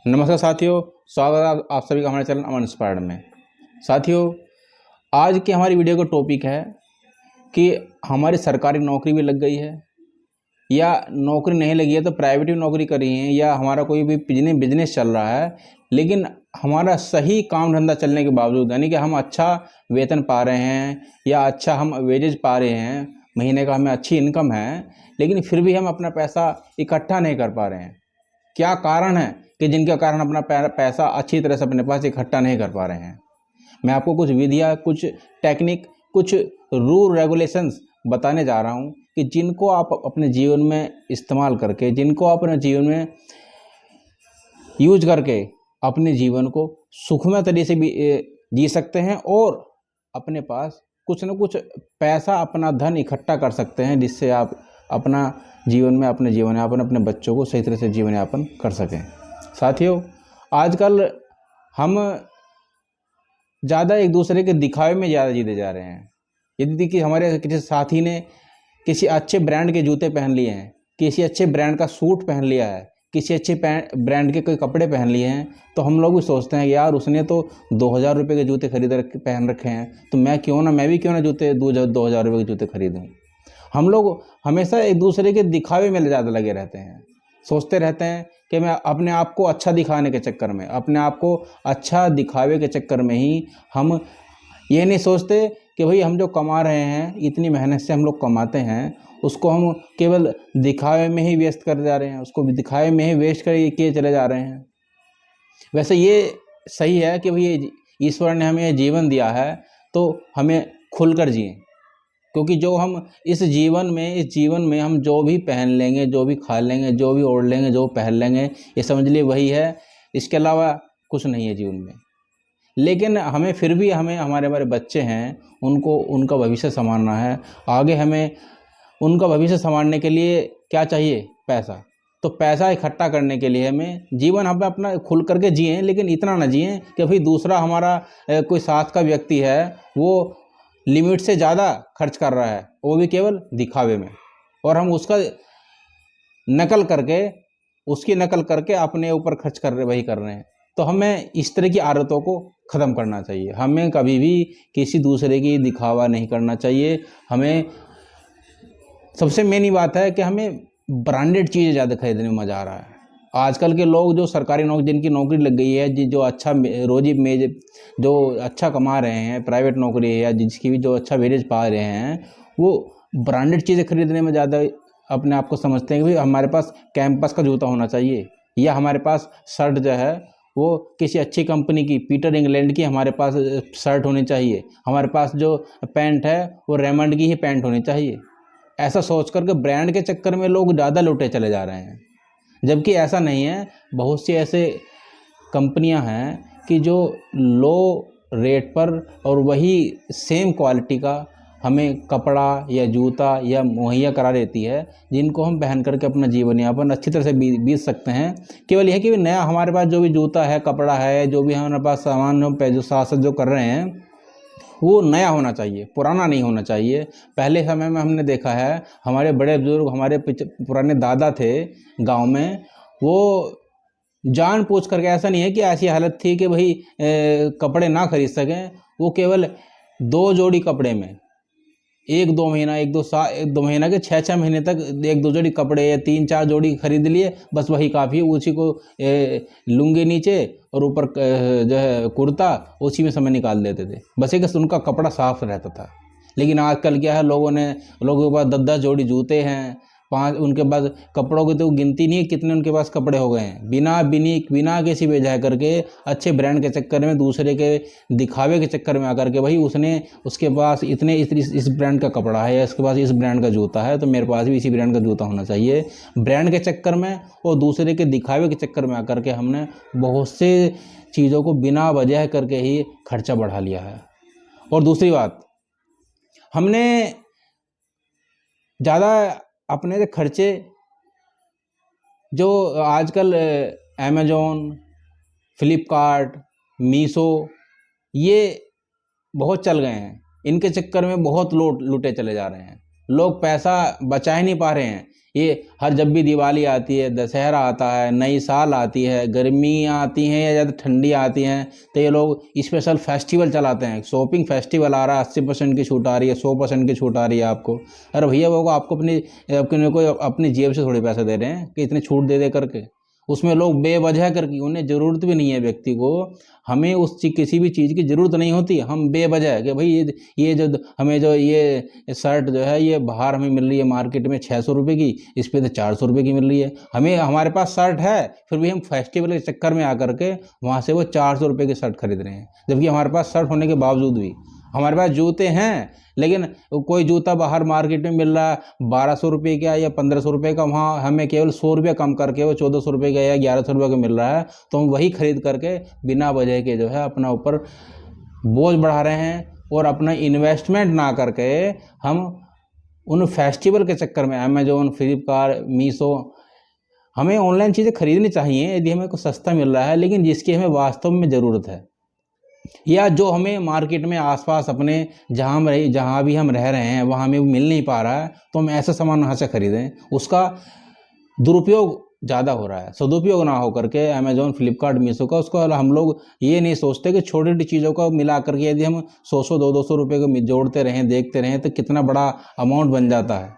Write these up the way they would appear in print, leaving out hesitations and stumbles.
नमस्कार साथियों, स्वागत है आप सभी का हमारे चैनल अमन इंस्पायर्ड में। साथियों, आज की हमारी वीडियो का टॉपिक है कि हमारी सरकारी नौकरी भी लग गई है या नौकरी नहीं लगी है तो प्राइवेट भी नौकरी करी है, या हमारा कोई भी बिजनेस चल रहा है लेकिन हमारा सही काम धंधा चलने के बावजूद, यानी कि हम अच्छा वेतन पा रहे हैं या अच्छा हम वेजेज पा रहे हैं, महीने का हमें अच्छी इनकम है, लेकिन फिर भी हम अपना पैसा इकट्ठा नहीं कर पा रहे हैं। क्या कारण है कि जिनके कारण अपना पैसा अच्छी तरह से अपने पास इकट्ठा नहीं कर पा रहे हैं। मैं आपको कुछ विधियाँ, कुछ टेक्निक, कुछ रूल रेगुलेशंस बताने जा रहा हूँ कि जिनको आप अपने जीवन में इस्तेमाल करके, जिनको आप अपने जीवन में यूज करके अपने जीवन को सुखमय तरीके से भी जी सकते हैं और अपने पास कुछ न कुछ पैसा, अपना धन इकट्ठा कर सकते हैं, जिससे आप अपना जीवन में अपने जीवन यापन, अपने बच्चों को सही तरह से जीवन यापन कर सकें। साथियों, आजकल हम ज़्यादा एक दूसरे के दिखावे में ज़्यादा जीते जा रहे हैं। यदि देखिए हमारे किसी साथी ने किसी अच्छे ब्रांड के जूते पहन लिए हैं, किसी अच्छे ब्रांड का सूट पहन लिया है, किसी अच्छे ब्रांड के कोई कपड़े पहन लिए हैं, तो हम लोग भी सोचते हैं कि यार उसने तो 2000 रुपये के जूते पहन रखे हैं, तो मैं भी क्यों ना 2000 रुपये के जूते खरीदूँ। हम लोग हमेशा एक दूसरे के दिखावे में ज़्यादा लगे रहते हैं, सोचते रहते हैं कि मैं अपने आप को अच्छा दिखाने के चक्कर में, अपने आप को अच्छा दिखावे के चक्कर में ही हम ये नहीं सोचते कि भाई हम जो कमा रहे हैं, इतनी मेहनत से हम लोग कमाते हैं, उसको हम केवल दिखावे में ही व्यस्त कर जा रहे हैं, उसको दिखावे में ही वेस्ट कर किए चले जा रहे हैं। वैसे ये सही है कि भाई ईश्वर ने हमें जीवन दिया है तो हमें खुलकर जिए, क्योंकि जो हम इस जीवन में हम जो भी पहन लेंगे, जो भी खा लेंगे, जो भी ओढ़ लेंगे, जो पहन लेंगे, ये समझ लिए वही है, इसके अलावा कुछ नहीं है जीवन में। लेकिन हमें फिर भी हमारे बच्चे हैं, उनको उनका भविष्य संवारना है। आगे हमें उनका भविष्य संवारने के लिए क्या चाहिए? पैसा। तो पैसा इकट्ठा करने के लिए हमें जीवन हम अपना खुल करके जिएं, लेकिन इतना ना जिएं कि भाई दूसरा हमारा कोई साथ का व्यक्ति है, वो लिमिट से ज़्यादा खर्च कर रहा है, वो भी केवल दिखावे में, और हम उसकी नकल करके अपने ऊपर खर्च कर रहे हैं। तो हमें इस तरह की आदतों को ख़त्म करना चाहिए। हमें कभी भी किसी दूसरे की दिखावा नहीं करना चाहिए। हमें सबसे मेन बात है कि हमें ब्रांडेड चीज़ें ज़्यादा खरीदने में मज़ा आ रहा है। आजकल के लोग जो सरकारी जिनकी नौकरी लग गई है, जो अच्छा जो अच्छा कमा रहे हैं, प्राइवेट नौकरी है या जिसकी भी जो अच्छा वेजेज पा रहे हैं, वो ब्रांडेड चीज़ें खरीदने में ज़्यादा अपने आप को समझते हैं कि भाई हमारे पास कैंपस का जूता होना चाहिए, या हमारे पास शर्ट जो है वो किसी अच्छी कंपनी की, पीटर इंग्लैंड की हमारे पास शर्ट होनी चाहिए, हमारे पास जो पैंट है वो रेमंड की ही पैंट होनी चाहिए। ऐसा सोच करके ब्रांड के चक्कर में लोग ज़्यादा लुटे चले जा रहे हैं, जबकि ऐसा नहीं है। बहुत सी ऐसे कंपनियां हैं कि जो लो रेट पर और वही सेम क्वालिटी का हमें कपड़ा या जूता या मुहैया करा देती है, जिनको हम पहन करके अपना जीवन यापन अच्छी तरह से बीत सकते हैं। केवल यह कि नया हमारे पास जो भी जूता है, कपड़ा है, जो भी हमारे पास सामान जो साथ जो कर रहे हैं, वो नया होना चाहिए, पुराना नहीं होना चाहिए। पहले समय में हमने देखा है, हमारे बड़े बुजुर्ग, हमारे पुराने दादा थे गांव में, वो जान पूछ करके, ऐसा नहीं है कि ऐसी हालत थी कि भाई कपड़े ना खरीद सकें, वो केवल 2 जोड़ी कपड़े में 1-2 महीना के 6-6 महीने तक 1-2 जोड़ी कपड़े या 3-4 जोड़ी खरीद लिए, बस वही काफ़ी है। उसी को लुंगी नीचे और ऊपर जो है कुर्ता, उसी में समय निकाल देते थे, बस एक उनका कपड़ा साफ रहता था। लेकिन आजकल क्या है, लोगों के पास 10-10 जोड़ी जूते हैं, उनके पास कपड़ों की तो गिनती नहीं है कितने उनके पास कपड़े हो गए हैं। बिना किसी वजह करके, अच्छे ब्रांड के चक्कर में, दूसरे के दिखावे के चक्कर में आकर के, भाई उसके पास इस ब्रांड का कपड़ा है या इसके पास इस ब्रांड का जूता है, तो मेरे पास भी इसी ब्रांड का जूता होना चाहिए। ब्रांड के चक्कर में और दूसरे के दिखावे के चक्कर में आकर के हमने बहुत से चीज़ों को बिना वजह करके ही खर्चा बढ़ा लिया है। और दूसरी बात, हमने ज़्यादा अपने खर्चे जो आजकल अमेज़न, फ्लिपकार्ट, मीशो, ये बहुत चल गए हैं, इनके चक्कर में बहुत लूटे चले जा रहे हैं। लोग पैसा बचा ही नहीं पा रहे हैं। ये हर जब भी दिवाली आती है, दशहरा आता है, नई साल आती है, गर्मी आती हैं या ज़्यादा ठंडी आती हैं, तो ये लोग स्पेशल फेस्टिवल चलाते हैं। शॉपिंग फेस्टिवल आ रहा है, 80% की छूट आ रही है, 100% की छूट आ रही है आपको। अरे भैया वो आपको अपनी जेब से थोड़े पैसे दे रहे हैं कि इतनी छूट दे दे करके। उसमें लोग बेवजह करके, उन्हें ज़रूरत भी नहीं है व्यक्ति को, हमें किसी भी चीज़ की ज़रूरत नहीं होती, हम बेवजह कि भाई ये जो हमें जो ये शर्ट जो है ये बाहर हमें मिल रही है मार्केट में 600 रुपये की, इस पे तो 400 रुपये की मिल रही है, हमें हमारे पास शर्ट है फिर भी हम फेस्टिवल के चक्कर में आकर के वहाँ से वो 400 रुपये की शर्ट खरीद रहे हैं। जबकि हमारे पास शर्ट होने के बावजूद भी, हमारे पास जूते हैं, लेकिन कोई जूता बाहर मार्केट में मिल रहा है 1200 रुपये का या 1500 रुपये का, वहाँ हमें केवल 100 रुपये कम करके वो 1400 रुपये का या 1100 रुपये का मिल रहा है, तो हम वही खरीद करके बिना वजह के जो है अपना ऊपर बोझ बढ़ा रहे हैं। और अपना इन्वेस्टमेंट ना करके हम उन फेस्टिवल के चक्कर में अमेजोन, फ्लिपकार्ट, मीशो, हमें ऑनलाइन चीज़ें खरीदनी चाहिए यदि हमें कुछ सस्ता मिल रहा है, लेकिन जिसकी हमें वास्तव में ज़रूरत है, या जो हमें मार्केट में आसपास अपने जहाँ भी हम रह रहे हैं वहाँ हमें मिल नहीं पा रहा है, तो हम ऐसा सामान वहाँ से खरीदें। उसका दुरुपयोग ज़्यादा हो रहा है, सदुपयोग ना हो करके अमेजोन, फ्लिपकार्ट, मीशो का, उसको हम लोग ये नहीं सोचते कि छोटी छोटी चीज़ों को मिला करके यदि हम 100 200 रुपये को जोड़ते रहें, देखते रहें, तो कितना बड़ा अमाउंट बन जाता है।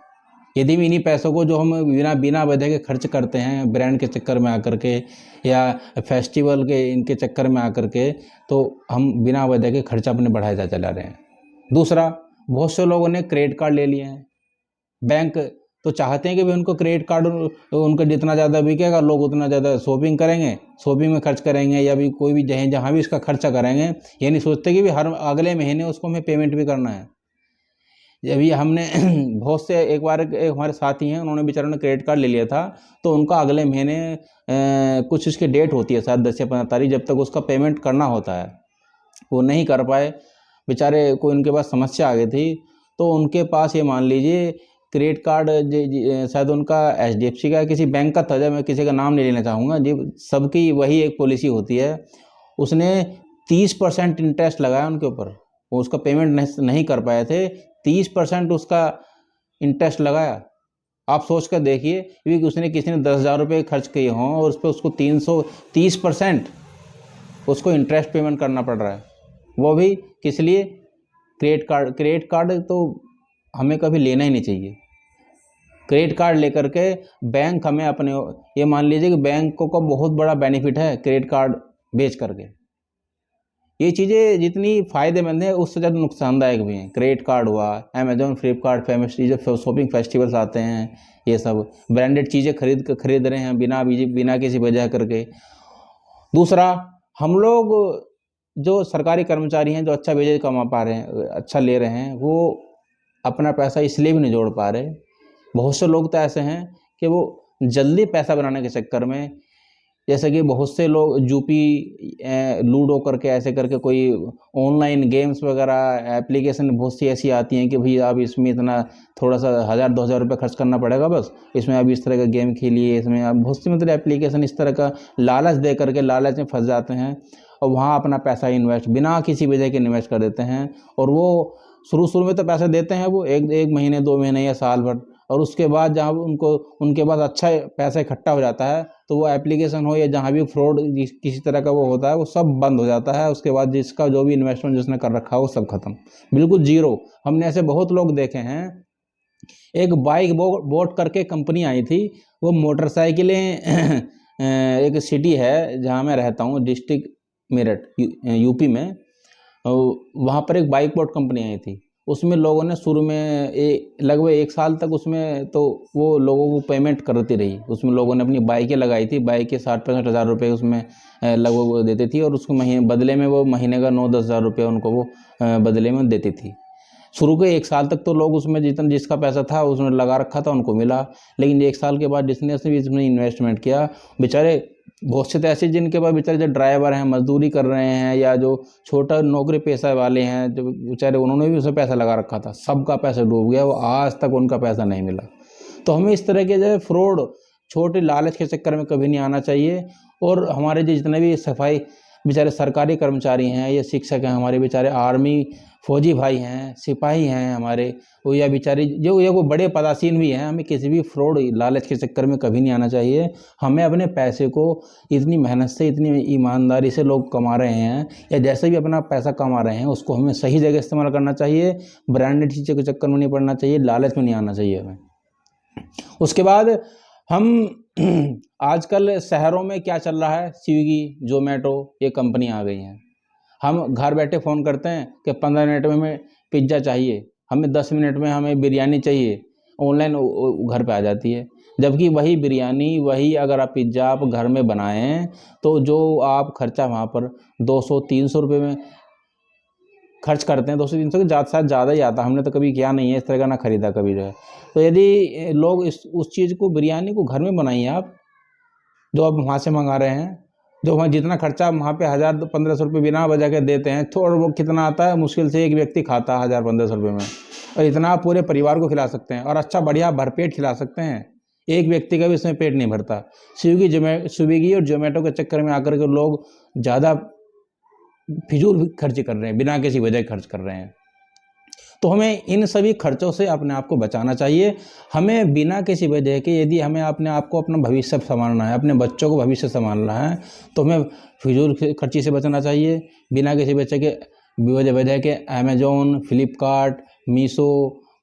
यदि भी इन्हीं पैसों को जो हम बिना वजह के खर्च करते हैं ब्रांड के चक्कर में आकर के या फेस्टिवल के इनके चक्कर में आकर के, तो हम बिना वजह के खर्चा अपने बढ़ाए चला रहे हैं। दूसरा, बहुत से लोगों ने क्रेडिट कार्ड ले लिए हैं। बैंक तो चाहते हैं कि भाई उनको क्रेडिट कार्ड, उनका जितना ज़्यादा बिकेगा लोग उतना ज़्यादा शॉपिंग करेंगे, शॉपिंग में खर्च करेंगे, या भी कोई भी जहाँ भी इसका खर्चा करेंगे, ये नहीं सोचते कि भी हर अगले महीने उसको हमें पेमेंट भी करना है। अभी हमने बहुत से एक बार एक हमारे साथी हैं, उन्होंने बेचारों ने क्रेडिट कार्ड ले लिया था, तो उनका अगले महीने कुछ उसकी डेट होती है शायद 10 या 15 तारीख, जब तक उसका पेमेंट करना होता है वो नहीं कर पाए बेचारे, कोई उनके पास समस्या आ गई थी। तो उनके पास ये मान लीजिए क्रेडिट कार्ड शायद उनका HDFC का किसी बैंक का था, जब मैं किसी का नाम नहीं लेना चाहूँगा जी, सबकी वही एक पॉलिसी होती है। उसने 30% इंटरेस्ट लगाया उनके ऊपर, वो उसका पेमेंट नहीं कर पाए थे, 30% उसका इंटरेस्ट लगाया। आप सोच कर देखिए कि उसने किसी ने 10,000 रुपये खर्च किए हों और उस पर उसको 330% उसको इंटरेस्ट पेमेंट करना पड़ रहा है, वो भी किस लिए? Credit card. क्रेडिट कार्ड तो हमें कभी लेना ही नहीं चाहिए। क्रेडिट कार्ड लेकर के बैंक हमें अपने, ये मान लीजिए कि बैंकों का बहुत बड़ा बेनिफिट है क्रेडिट कार्ड बेच करके। ये चीज़ें जितनी फ़ायदेमंद है उससे ज़्यादा नुकसानदायक भी हैं। क्रेडिट कार्ड हुआ, अमेजोन, फ्लिपकार्ट, फेमस चीज़ें, शॉपिंग फेस्टिवल्स आते हैं, ये सब ब्रांडेड चीज़ें खरीद रहे हैं बिना किसी वजह करके। दूसरा, हम लोग जो सरकारी कर्मचारी हैं जो अच्छा वेजेज कमा पा रहे हैं, अच्छा ले रहे हैं, वो अपना पैसा इसलिए भी नहीं जोड़ पा रहे। बहुत से लोग तो ऐसे हैं कि वो जल्दी पैसा बनाने के चक्कर में, जैसे कि बहुत से लोग लूडो करके ऐसे करके कोई ऑनलाइन गेम्स वगैरह एप्लीकेशन बहुत सी ऐसी आती हैं कि भाई आप इसमें इतना थोड़ा सा 1000-2000 रुपये खर्च करना पड़ेगा, बस इसमें आप इस तरह का गेम खेलिए, इसमें आप बहुत सी मतलब एप्लीकेशन इस तरह का लालच दे करके लालच में फंस जाते हैं और वहाँ अपना पैसा इन्वेस्ट बिना किसी वजह के इन्वेस्ट कर देते हैं। और वो शुरू में तो पैसे देते हैं वो एक महीने 2 महीने या साल भर, और उसके बाद जहाँ उनके पास अच्छा पैसा इकट्ठा हो जाता है तो वो एप्लीकेशन हो या जहाँ भी फ्रॉड किसी तरह का वो होता है वो सब बंद हो जाता है। उसके बाद जिसका जो भी इन्वेस्टमेंट जिसने कर रखा है वो सब खत्म, बिल्कुल जीरो। हमने ऐसे बहुत लोग देखे हैं। एक बाइक बोट करके कंपनी आई थी, वो मोटरसाइकिलें एक सिटी है जहाँ मैं रहता हूँ, डिस्ट्रिक्ट मेरठ, यूपी में, वहाँ पर एक बाइक बोट कंपनी आई थी। उसमें लोगों ने शुरू में लगभग 1 साल तक उसमें तो वो लोगों को पेमेंट करती रही। उसमें लोगों ने अपनी बाइकें लगाई थी, बाइक के 60-65 हज़ार रुपये उसमें लगभग वो देती थी, और उसको बदले में वो महीने का 9-10 हज़ार रुपये उनको वो बदले में देती थी। शुरू के 1 साल तक तो लोग उसमें जिसका पैसा था उसने लगा रखा था उनको मिला, लेकिन 1 साल के बाद जिसने भी इसमें इन्वेस्टमेंट किया, बेचारे बहुत से तो ऐसे जिनके पास बेचारे जो ड्राइवर हैं, मजदूरी कर रहे हैं, या जो छोटा नौकरी पेशा वाले हैं, जो बेचारे उन्होंने भी उसमें पैसा लगा रखा था, सबका पैसा डूब गया, वो आज तक उनका पैसा नहीं मिला। तो हमें इस तरह के जो फ्रॉड, छोटे लालच के चक्कर में कभी नहीं आना चाहिए। और हमारे जो जितने भी सफाई बेचारे सरकारी कर्मचारी हैं, ये शिक्षक हैं हमारे, बेचारे आर्मी फौजी भाई हैं, सिपाही हैं हमारे, वो या बेचारे जो ये वो बड़े पदासीन भी हैं, हमें किसी भी फ्रॉड लालच के चक्कर में कभी नहीं आना चाहिए। हमें अपने पैसे को इतनी मेहनत से, इतनी ईमानदारी से लोग कमा रहे हैं, या जैसे भी अपना पैसा कमा रहे हैं उसको हमें सही जगह इस्तेमाल करना चाहिए, ब्रांडेड चीज़ों के चक्कर में नहीं पड़ना चाहिए, लालच में नहीं आना चाहिए हमें। उसके बाद हम आजकल शहरों में क्या चल रहा है, स्विगी, जोमेटो, ये कंपनी आ गई हैं। हम घर बैठे फ़ोन करते हैं कि 15 मिनट में हमें पिज्ज़ा चाहिए, हमें 10 मिनट में हमें बिरयानी चाहिए, ऑनलाइन घर पे आ जाती है। जबकि वही बिरयानी, वही अगर आप पिज्ज़ा आप घर में बनाएं तो जो आप खर्चा वहाँ पर 200-300 रुपये में खर्च करते हैं, 200-300 के शायद ज़्यादा ही आता, हमने तो कभी किया नहीं है इस तरह का, ना ख़रीदा कभी जो है। तो यदि लोग उस चीज़ को, बिरयानी को घर में बनाइए आप, जो आप वहाँ से मंगा रहे हैं, जो वहाँ जितना खर्चा वहाँ पे 1000-1500 रुपये बिना वजह के देते हैं, थोड़ा वो कितना आता है, मुश्किल से एक व्यक्ति खाता है 1000-1500 रुपये में, और इतना आप पूरे परिवार को खिला सकते हैं और अच्छा बढ़िया भरपेट खिला सकते हैं। एक व्यक्ति का भी इसमें पेट नहीं भरता। स्विगी और जोमेटो के चक्कर में आकर के लोग ज़्यादा फिजूल खर्च कर रहे हैं, बिना किसी वजह खर्च कर रहे हैं। तो हमें इन सभी खर्चों से अपने आप को बचाना चाहिए। हमें बिना किसी वजह के, यदि हमें अपने आप को, अपना भविष्य संभालना है, अपने बच्चों को भविष्य संभालना है, तो हमें फिजूल खर्ची से बचना चाहिए। बिना किसी वजह के अमेजोन, फ्लिपकार्ट, मीशो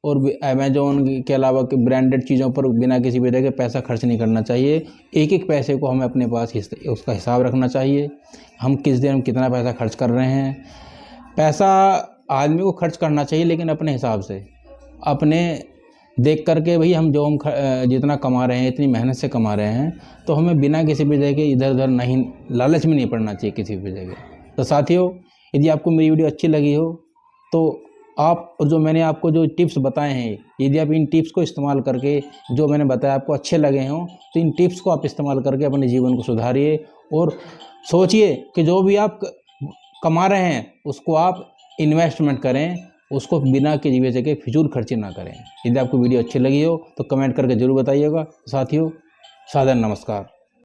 और अमेजोन के अलावा ब्रांडेड चीज़ों पर बिना किसी वजह के पैसा खर्च नहीं करना चाहिए। एक एक पैसे को हमें अपने पास उसका हिसाब रखना चाहिए। हम किस दिन कितना पैसा खर्च कर रहे हैं। पैसा आदमी को खर्च करना चाहिए, लेकिन अपने हिसाब से, अपने देख करके भाई हम जितना कमा रहे हैं, इतनी मेहनत से कमा रहे हैं, तो हमें बिना किसी वजह के इधर उधर नहीं, लालच में नहीं पड़ना चाहिए किसी वजह के। तो साथियों, यदि आपको मेरी वीडियो अच्छी लगी हो तो आप, और जो मैंने आपको जो टिप्स बताए हैं, यदि आप इन टिप्स को इस्तेमाल करके, जो मैंने बताया आपको अच्छे लगे हों, तो इन टिप्स को आप इस्तेमाल करके अपने जीवन को सुधारिए और सोचिए कि जो भी आप कमा रहे हैं उसको आप इन्वेस्टमेंट करें, उसको बिना किसी वजह के फिजूल खर्ची ना करें। यदि आपको वीडियो अच्छी लगी हो तो कमेंट करके ज़रूर बताइएगा। साथियों, सादर नमस्कार।